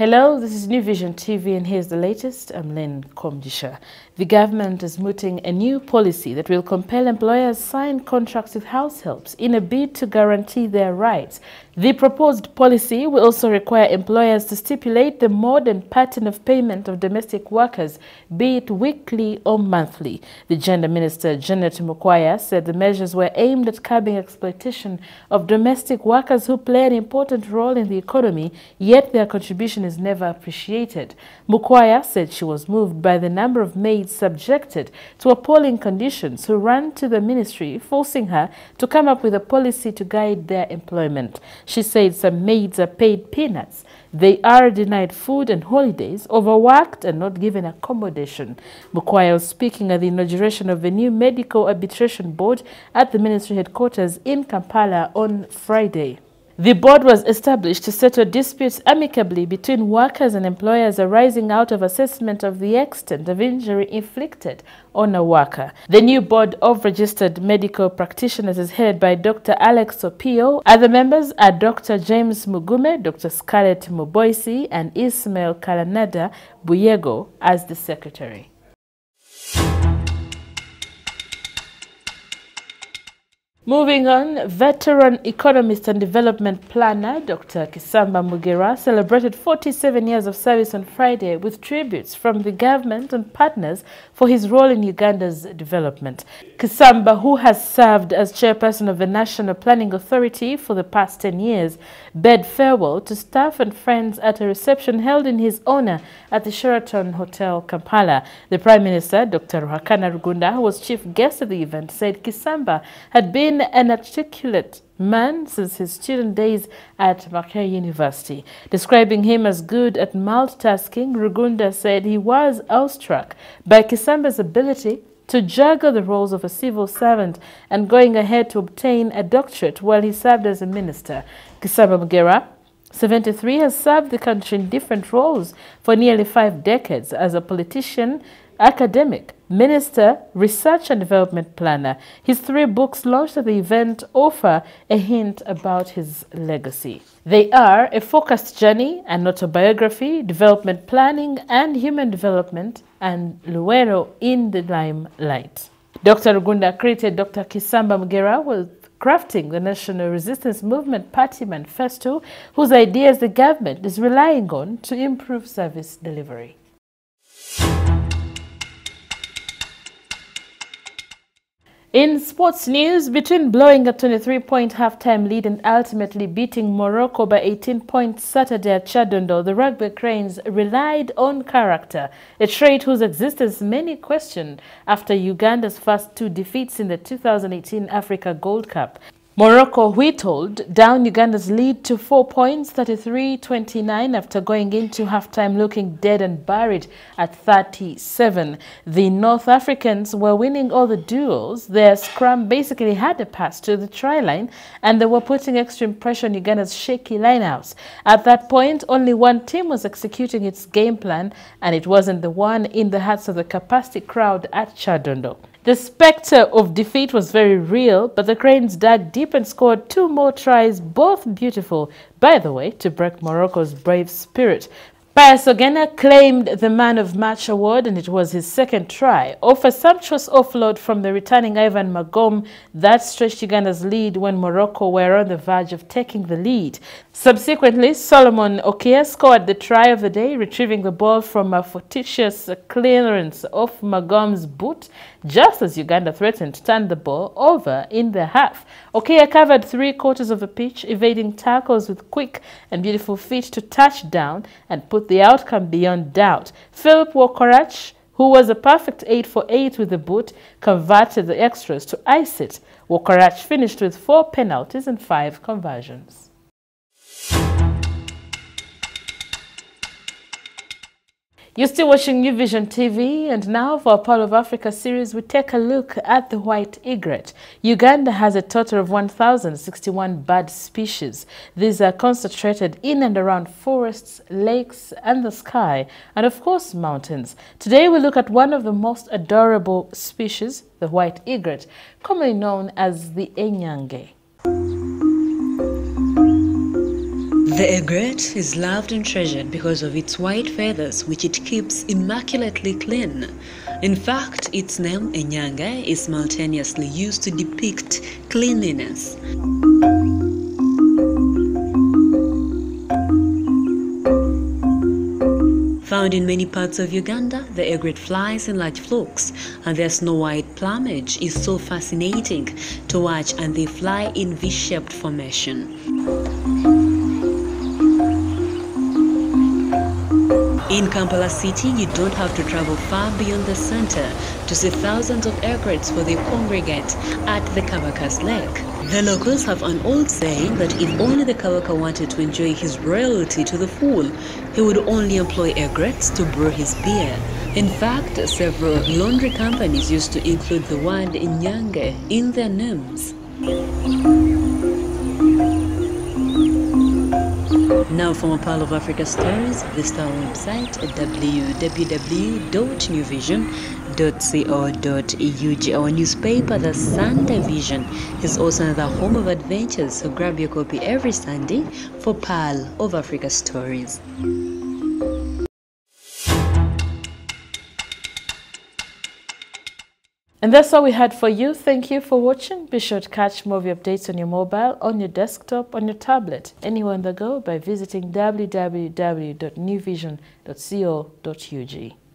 Hello, this is New Vision TV and here's the latest. I'm Len Komjisha. The government is mooting a new policy that will compel employers sign contracts with house helps in a bid to guarantee their rights. The proposed policy will also require employers to stipulate the mode and pattern of payment of domestic workers, be it weekly or monthly. The Gender Minister, Janet Mukwaya, said the measures were aimed at curbing exploitation of domestic workers who play an important role in the economy, yet their contribution is never appreciated. Mukwaya said she was moved by the number of maids subjected to appalling conditions who ran to the ministry, forcing her to come up with a policy to guide their employment. She said some maids are paid peanuts. They are denied food and holidays, overworked and not given accommodation. Mukwaya was speaking at the inauguration of the new Medical Arbitration Board at the ministry headquarters in Kampala on Friday. The board was established to settle disputes amicably between workers and employers arising out of assessment of the extent of injury inflicted on a worker. The new board of registered medical practitioners is headed by Dr. Alex Opio. Other members are Dr. James Mugume, Dr. Scarlett Muboisi, and Ismail Kalanada Buyego as the secretary. Moving on, veteran economist and development planner Dr. Kisamba Mugerwa celebrated 47 years of service on Friday with tributes from the government and partners for his role in Uganda's development. Kisamba, who has served as chairperson of the National Planning Authority for the past 10 years, bade farewell to staff and friends at a reception held in his honor at the Sheraton Hotel, Kampala. The Prime Minister, Dr. Rugunda, who was chief guest at the event, said Kisamba had been an articulate man since his student days at Mugerwa University. Describing him as good at multitasking, Rugunda said he was awestruck by Kisamba's ability to juggle the roles of a civil servant and going ahead to obtain a doctorate while he served as a minister. Kisamba Mugerwa, 73, has served the country in different roles for nearly 5 decades as a politician, academic, minister, research and development planner. His 3 books launched at the event offer a hint about his legacy. They are A Focused Journey, an autobiography, development planning and human development, and Luero in the Limelight. Dr. Uganda credited Dr. Kisamba Mugerwa with crafting the National Resistance Movement Party Manifesto, whose ideas the government is relying on to improve service delivery. In sports news, between blowing a 23-point halftime lead and ultimately beating Morocco by 18 points Saturday at Chadondo, the Rugby Cranes relied on character, a trait whose existence many questioned after Uganda's first 2 defeats in the 2018 Africa Gold Cup. Morocco whittled down Uganda's lead to 4 points, 33-29, after going into halftime looking dead and buried at 37. The North Africans were winning all the duels. Their scrum basically had a pass to the try line, and they were putting extreme pressure on Uganda's shaky lineouts. At that point, only one team was executing its game plan, and it wasn't the one in the hearts of the capacity crowd at Chadondo. The spectre of defeat was very real, but the Cranes dug deep and scored 2 more tries, both beautiful, by the way, to break Morocco's brave spirit. Pius Ogena claimed the Man of Match award, and it was his 2nd try off a sumptuous offload from the returning Ivan Magom that stretched Uganda's lead when Morocco were on the verge of taking the lead. Subsequently, Solomon Okia scored the try of the day, retrieving the ball from a fortuitous clearance off Magom's boot, just as Uganda threatened to turn the ball over in the half. Okia covered 3/4 of the pitch, evading tackles with quick and beautiful feet to touch down and put the outcome beyond doubt. Philip Wokorach, who was a perfect 8 for 8 with the boot, converted the extras to ice it. Wokorach finished with 4 penalties and 5 conversions. You're still watching New Vision TV, and now for our Pearl of Africa series, we take a look at the white egret. Uganda has a total of 1,061 bird species. These are concentrated in and around forests, lakes, and the sky, and of course mountains. Today we look at one of the most adorable species, the white egret, commonly known as the enyange. The egret is loved and treasured because of its white feathers, which it keeps immaculately clean. In fact, its name, Enyange, is simultaneously used to depict cleanliness. Found in many parts of Uganda, the egret flies in large flocks, and their snow-white plumage is so fascinating to watch, and they fly in V-shaped formation. In Kampala city, you don't have to travel far beyond the center to see thousands of egrets for they congregate at the Kabaka's lake. The locals have an old saying that if only the Kabaka wanted to enjoy his royalty to the full, he would only employ egrets to brew his beer. In fact, several laundry companies used to include the word Inyange in their names. Now for more Pearl of Africa stories, visit our website at www.newvision.co.ug. Our newspaper, The Sunday Vision, is also another home of adventures, so grab your copy every Sunday for Pearl of Africa stories. And that's all we had for you. Thank you for watching. Be sure to catch movie updates on your mobile, on your desktop, on your tablet, anywhere on the go by visiting www.newvision.co.ug.